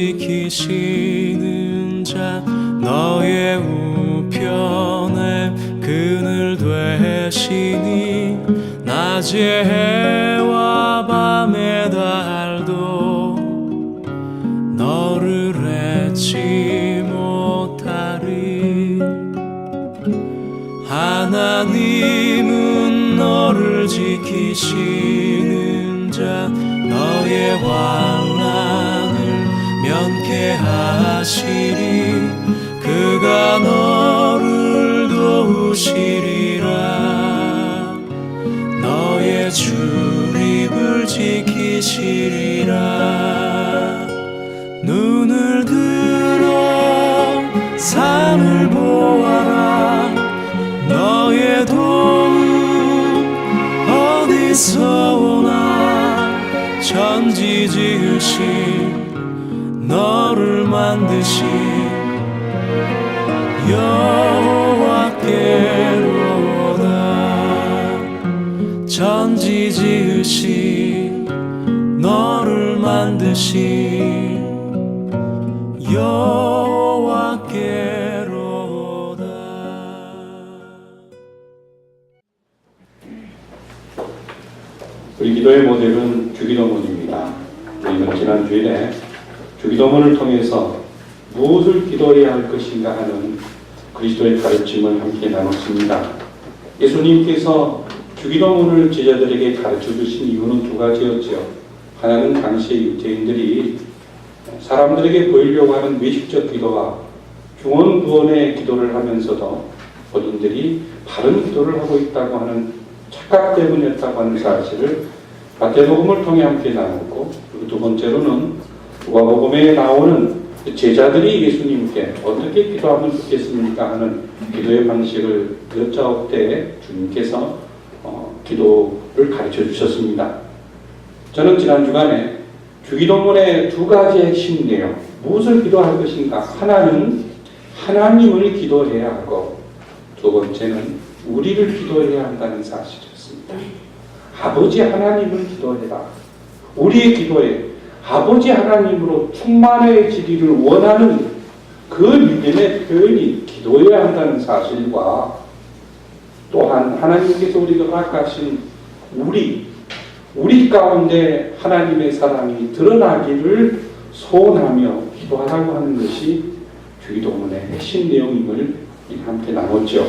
지키시는 자 너의 우편에 그늘 되시니 낮의 해와 밤의 달도 너를 잊지 못하리. 하나님은 너를 지키시는 자 너의 환난을 면케하시리. 그가 너를 도우시리라. 너의 출입을 지키시리라. 눈을 들어 산을 보아라. 너의 도움 어디서 오나. 천지 지으신 너를 만드신 여호와께로다. 천지 지으신 너를 만드신 여호와께로다. 우리 기도의 모델은 주기도문입니다. 우리는 지난 주일에 주기도문을 통해서 무엇을 기도해야 할 것인가 하는 그리스도의 가르침을 함께 나눴습니다. 예수님께서 주기도문을 제자들에게 가르쳐 주신 이유는 두 가지였죠. 하나는 당시의 유대인들이 사람들에게 보이려고 하는 외식적 기도와 중언부언의 기도를 하면서도 본인들이 바른 기도를 하고 있다고 하는 착각 때문이었다고 하는 사실을 마태복음을 통해 함께 나눴고, 그리고 두 번째로는 누가복음에 나오는 제자들이 예수님께 어떻게 기도하면 좋겠습니까 하는 기도의 방식을 여짜올 때 주님께서 기도를 가르쳐 주셨습니다. 저는 지난 주간에 주기도문의 두 가지의 핵심 내용, 무엇을 기도할 것인가. 하나는 하나님을 기도해야 하고, 두 번째는 우리를 기도해야 한다는 사실이었습니다. 아버지 하나님을 기도해라. 우리의 기도에 아버지 하나님으로 충만해지기를 원하는 그 믿음의 표현이 기도해야 한다는 사실과, 또한 하나님께서 우리가 허락하신 우리 가운데 하나님의 사랑이 드러나기를 소원하며 기도하라고 하는 것이 주기도문의 핵심 내용임을 함께 나눴죠.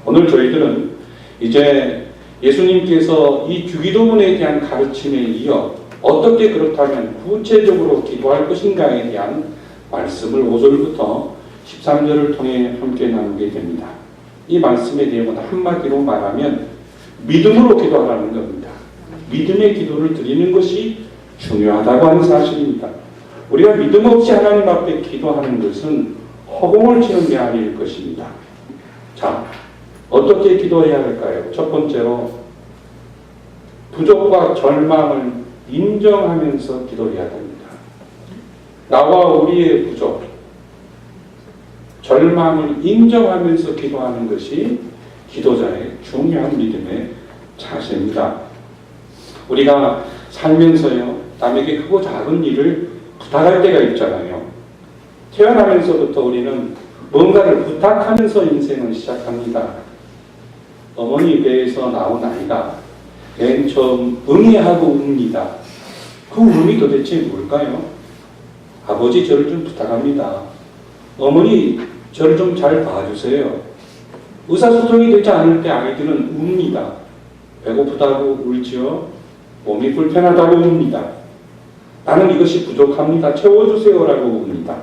오늘 저희들은 이제 예수님께서 이 주기도문에 대한 가르침에 이어 어떻게 그렇다면 구체적으로 기도할 것인가에 대한 말씀을 5절부터 13절을 통해 함께 나누게 됩니다. 이 말씀의 내용은 한마디로 말하면 믿음으로 기도하라는 겁니다. 믿음의 기도를 드리는 것이 중요하다고 하는 사실입니다. 우리가 믿음 없이 하나님 앞에 기도하는 것은 허공을 치는 메아리일 것입니다. 자, 어떻게 기도해야 할까요? 첫 번째로 부족과 절망을 인정하면서 기도해야 됩니다. 나와 우리의 부족, 절망을 인정하면서 기도하는 것이 기도자의 중요한 믿음의 자세입니다. 우리가 살면서요, 남에게 크고 작은 일을 부탁할 때가 있잖아요. 태어나면서부터 우리는 뭔가를 부탁하면서 인생을 시작합니다. 어머니 배에서 나온 아이가 맨 처음 응애하고 웁니다. 그 울음이 도대체 뭘까요? 아버지, 저를 좀 부탁합니다. 어머니, 저를 좀 잘 봐주세요. 의사소통이 되지 않을 때 아이들은 웁니다. 배고프다고 울지요. 몸이 불편하다고 웁니다. 나는 이것이 부족합니다. 채워주세요라고 웁니다.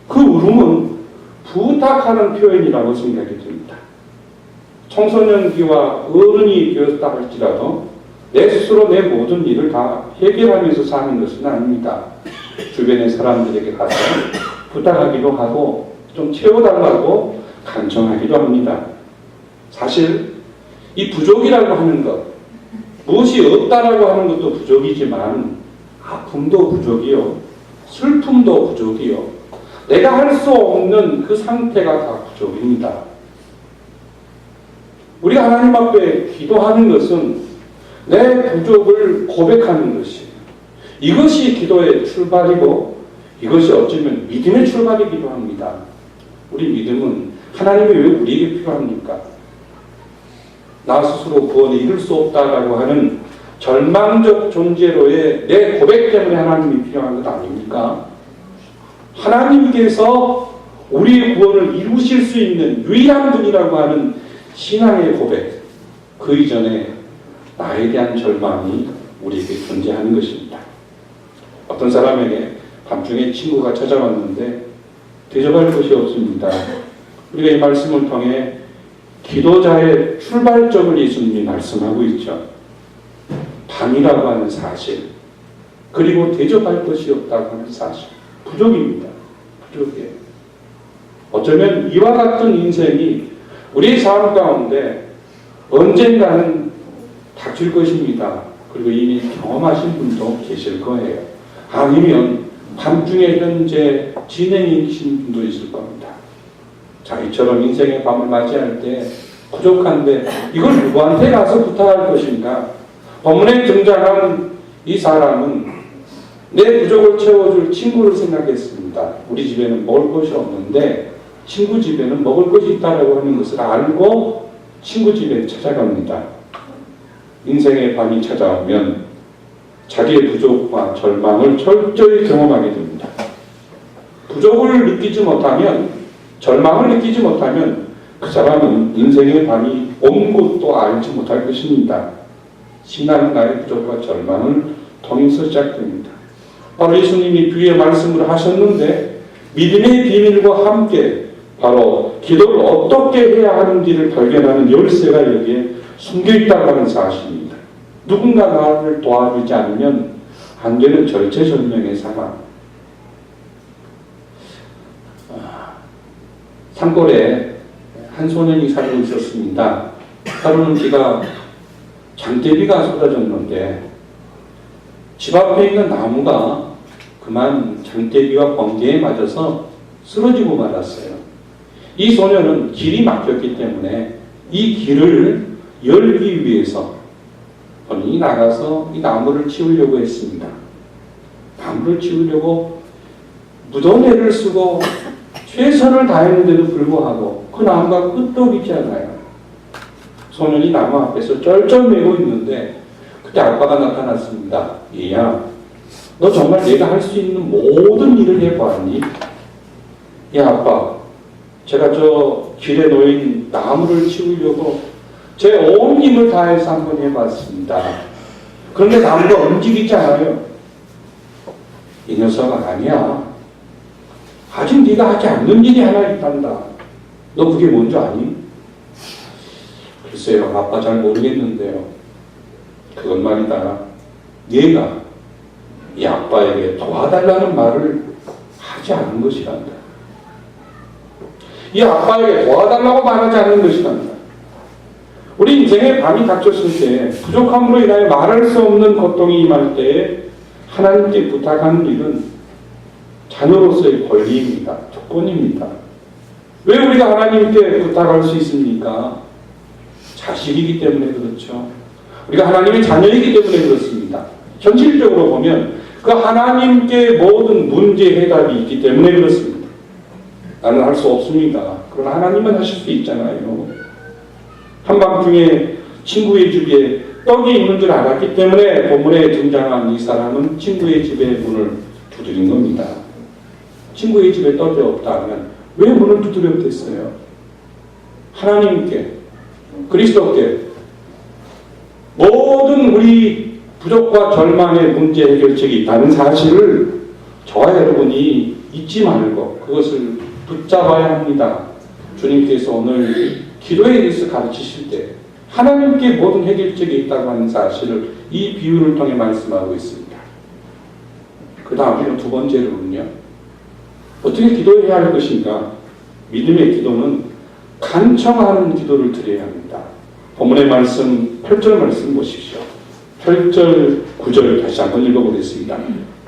그 울음은 부탁하는 표현이라고 생각이 듭니다. 청소년기와 어른이 되었다 할지라도 내 스스로 내 모든 일을 다 해결하면서 사는 것은 아닙니다. 주변의 사람들에게 가서 부탁하기도 하고 좀 채워달라고 간청하기도 합니다. 사실 이 부족이라고 하는 것, 무엇이 없다라고 하는 것도 부족이지만 아픔도 부족이요, 슬픔도 부족이요, 내가 할 수 없는 그 상태가 다 부족입니다. 우리가 하나님 앞에 기도하는 것은 내 부족을 고백하는 것이에요. 이것이 기도의 출발이고 이것이 어쩌면 믿음의 출발이기도 합니다. 우리 믿음은 하나님이 왜 우리에게 필요합니까? 나 스스로 구원에 이룰 수 없다라고 하는 절망적 존재로의 내 고백 때문에 하나님이 필요한 것 아닙니까? 하나님께서 우리의 구원을 이루실 수 있는 유일한 분이라고 하는 신앙의 고백, 그 이전에 나에 대한 절망이 우리에게 존재하는 것입니다. 어떤 사람에게 밤중에 친구가 찾아왔는데 대접할 것이 없습니다. 우리가 이 말씀을 통해 기도자의 출발점을 예수님이 말씀하고 있죠. 밤이라고 하는 사실, 그리고 대접할 것이 없다고 하는 사실, 부족입니다. 부족해요. 어쩌면 이와 같은 인생이 우리의 삶 가운데 언젠가는 닥칠 것입니다. 그리고 이미 경험하신 분도 계실 거예요. 아니면 밤중에 현재 진행이 계신 분도 있을 겁니다. 자기처럼 인생의 밤을 맞이할 때 부족한데 이걸 누구한테 가서 부탁할 것인가? 본문에 등장한 이 사람은 내 부족을 채워줄 친구를 생각했습니다. 우리 집에는 먹을 것이 없는데 친구 집에는 먹을 것이 있다고 하는 것을 알고 친구 집에 찾아갑니다. 인생의 밤이 찾아오면 자기의 부족과 절망을 철저히 경험하게 됩니다. 부족을 느끼지 못하면, 절망을 느끼지 못하면 그 사람은 인생의 밤이 온 곳도 알지 못할 것입니다. 신앙은 나의 부족과 절망을 통해서 시작됩니다. 바로 예수님이 뒤에 말씀을 하셨는데 믿음의 비밀과 함께 바로 기도를 어떻게 해야 하는지를 발견하는 열쇠가 여기에 숨겨있다고 하는 사실입니다. 누군가 나를 도와주지 않으면 안 되는 절체절명의 상황. 산골에 한 소년이 살고 있었습니다. 하루는 비가 장대비가 쏟아졌는데 집 앞에 있는 나무가 그만 장대비와 번개에 맞아서 쓰러지고 말았어요. 이 소년은 길이 막혔기 때문에 이 길을 열기 위해서 본인이 나가서 이 나무를 치우려고 했습니다. 나무를 치우려고 무더내를 쓰고 최선을 다했는데도 불구하고 그 나무가 끄떡이지 않아요. 소년이 나무 앞에서 쩔쩔매고 있는데 그때 아빠가 나타났습니다. 얘야, 너 정말 내가 할 수 있는 모든 일을 해보았니? 야 아빠, 제가 저 길에 놓인 나무를 치우려고 제 온 힘을 다해서 한번 해봤습니다. 그런데 나무가 움직이지 않아요. 이 녀석아, 아니야. 아직 네가 하지 않는 일이 하나 있단다. 너 그게 뭔지 아니? 글쎄요, 아빠 잘 모르겠는데요. 그건 말이다. 네가 이 아빠에게 도와달라는 말을 하지 않은 것이란다. 이 아빠에게 도와달라고 말하지 않는 것이란다. 우리 인생의 밤이 닥쳤을 때 부족함으로 인하여 말할 수 없는 고통이 임할 때에 하나님께 부탁하는 일은 자녀로서의 권리입니다. 조건입니다. 왜 우리가 하나님께 부탁할 수 있습니까? 자식이기 때문에 그렇죠. 우리가 하나님의 자녀이기 때문에 그렇습니다. 현실적으로 보면 그 하나님께 모든 문제 해답이 있기 때문에 그렇습니다. 나는 할 수 없습니다. 그러나 하나님은 하실 수 있잖아요. 한밤중에 친구의 집에 떡이 있는 줄 알았기 때문에 본문에 등장한 이 사람은 친구의 집에 문을 두드린 겁니다. 친구의 집에 떡이 없다 하면 왜 문을 두드렸겠어요? 하나님께, 그리스도께 모든 우리 부족과 절망의 문제 해결책이 있다는 사실을 저와 여러분이 잊지 말고 그것을 붙잡아야 합니다. 주님께서 오늘 기도에 대해서 가르치실 때 하나님께 모든 해결책이 있다고 하는 사실을 이 비유를 통해 말씀하고 있습니다. 그 다음에 두 번째로는요, 어떻게 기도해야 할 것인가? 믿음의 기도는 간청하는 기도를 드려야 합니다. 본문의 말씀 8절 말씀 보십시오. 8절 9절 다시 한번 읽어보겠습니다.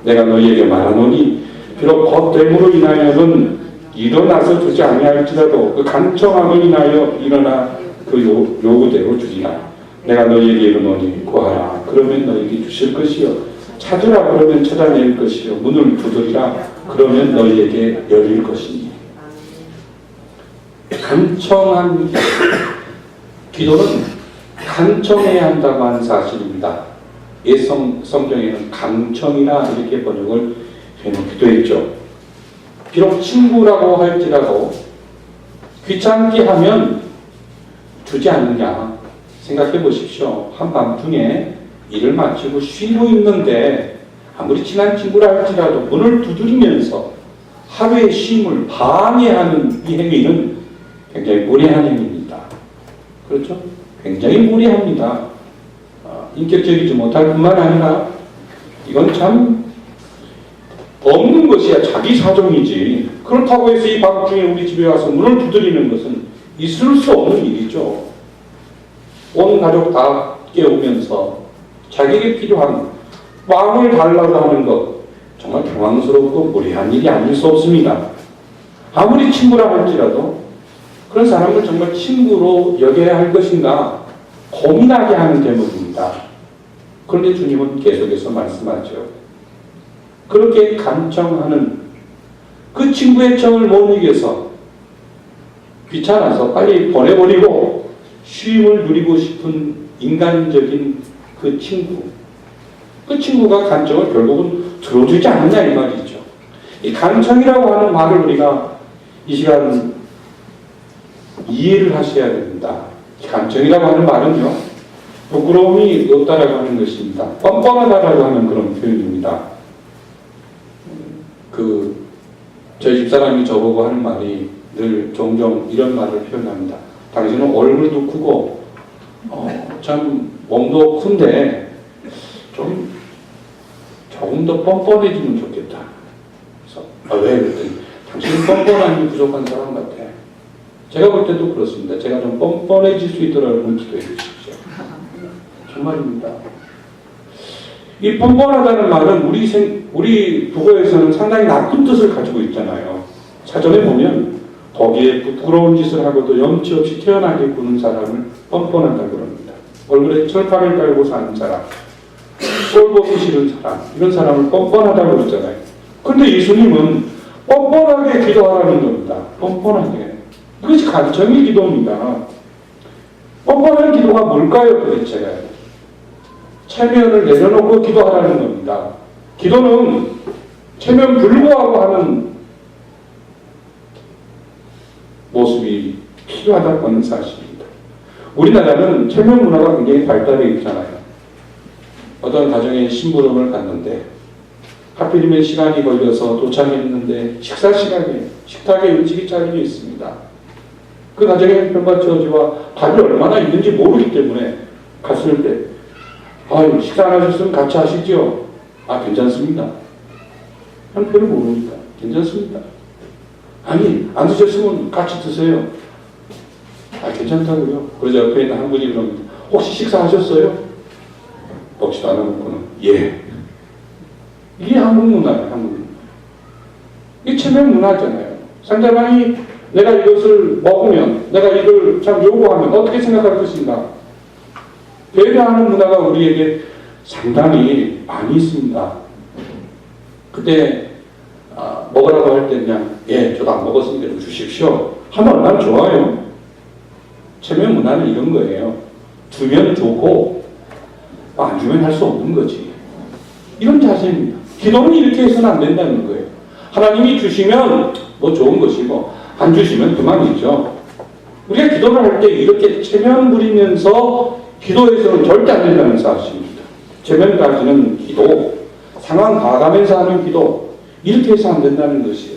내가 너희에게 말하노니 비록 겉됨으로 인하여는 일어나서 주지 아니할지라도 그 간청함을 인하여 일어나 그 요구대로 주리라. 내가 너희에게 이르노니 구하라 그러면 너희에게 주실 것이요 찾으라 그러면 찾아낼 것이요 문을 두드리라 그러면 너희에게 열릴 것이니. 간청한 기도는 간청해야 한다고 하는 사실입니다. 옛 성경에는 강청이라 이렇게 번역을 해놓기도 했죠. 비록 친구라고 할지라도 귀찮게 하면 주지 않느냐 생각해 보십시오. 한밤중에 일을 마치고 쉬고 있는데 아무리 친한 친구라 할지라도 문을 두드리면서 하루의 쉼을 방해하는 이 행위는 굉장히 무례한 행위입니다. 그렇죠? 굉장히 무례합니다. 인격적이지 못할 뿐만 아니라 이건 참 없는 것이야 자기 사정이지. 그렇다고 해서 이 밤중에 우리 집에 와서 문을 두드리는 것은 있을 수 없는 일이죠. 온 가족 다 깨우면서 자기에게 필요한 빵을 달라고 하는 것 정말 당황스럽고 무례한 일이 아닐 수 없습니다. 아무리 친구라 할지라도 그런 사람을 정말 친구로 여겨야 할 것인가 고민하게 하는 대목입니다. 그런데 주님은 계속해서 말씀하죠. 그렇게 간청하는 그 친구의 청을 못 이겨서 귀찮아서 빨리 보내버리고 쉼을 누리고 싶은 인간적인 그 친구가 간청을 결국은 들어주지 않느냐 이 말이죠. 이 간청이라고 하는 말을 우리가 이 시간 이해를 하셔야 됩니다. 간청이라고 하는 말은요, 부끄러움이 없다라고 하는 것입니다. 뻔뻔하다라고 하는 그런 표현입니다. 저희 집사람이 저보고 하는 말이 늘 종종 이런 말을 표현합니다. 당신은 얼굴도 크고 참 몸도 큰데 조금 더 뻔뻔해지면 좋겠다. 그래서 왜? 그랬더니 당신은 뻔뻔함이 부족한 사람 같아. 제가 볼 때도 그렇습니다. 제가 좀 뻔뻔해질 수 있도록 기도해 주십시오. 정말입니다. 이 뻔뻔하다는 말은 우리 국어에서는 상당히 나쁜 뜻을 가지고 있잖아요. 사전에 보면 거기에 부끄러운 짓을 하고도 염치 없이 태연하게 구는 사람을 뻔뻔하다고 그럽니다. 얼굴에 철판을 깔고 사는 사람, 꼴보기 싫은 사람, 이런 사람을 뻔뻔하다고 그러잖아요. 그런데 예수님은 뻔뻔하게 기도하라는 겁니다. 뻔뻔하게. 그것이 간청의 기도입니다. 뻔뻔한 기도가 뭘까요, 도대체? 체면을 내려놓고 기도하라는 겁니다. 기도는 체면 불구하고 하는 모습이 필요하다고 하는 사실입니다. 우리나라는 체면 문화가 굉장히 발달해 있잖아요. 어떤 가정에 심부름을 갔는데 하필이면 시간이 걸려서 도착했는데 식사 시간에 식탁에 음식이 차려져 있습니다. 그 가정에 편과 처지와 밥이 얼마나 있는지 모르기 때문에 갔을 때 식사 안 하셨으면 같이 하시죠. 괜찮습니다. 형편을 모르니까 괜찮습니다. 아니 안 드셨으면 같이 드세요. 괜찮다고요. 그러자 옆에 있는 한 분이 그럽니다. 혹시 식사하셨어요? 먹지도 않아놓고는 예. 이게 한국 문화예요. 한국 문화. 이게 체면 문화잖아요. 상대방이 내가 이것을 먹으면 내가 이걸 참 요구하면 어떻게 생각할 것인가. 배려하는 문화가 우리에게 상당히 많이 있습니다. 그때 먹으라고 할 때 그냥 저도 안 먹었으니까 좀 주십시오 하면 얼마나 좋아요. 체면 문화는 이런 거예요. 주면 좋고 안 주면 할 수 없는 거지. 이런 자세입니다. 기도는 이렇게 해서는 안 된다는 거예요. 하나님이 주시면 뭐 좋은 것이고 안 주시면 그만이죠. 우리가 기도를 할 때 이렇게 체면 부리면서 기도에서는 절대 안 된다는 사실입니다. 체면 가지는 기도, 상황 봐가면서 하는 기도, 이렇게 해서 안 된다는 것이에요.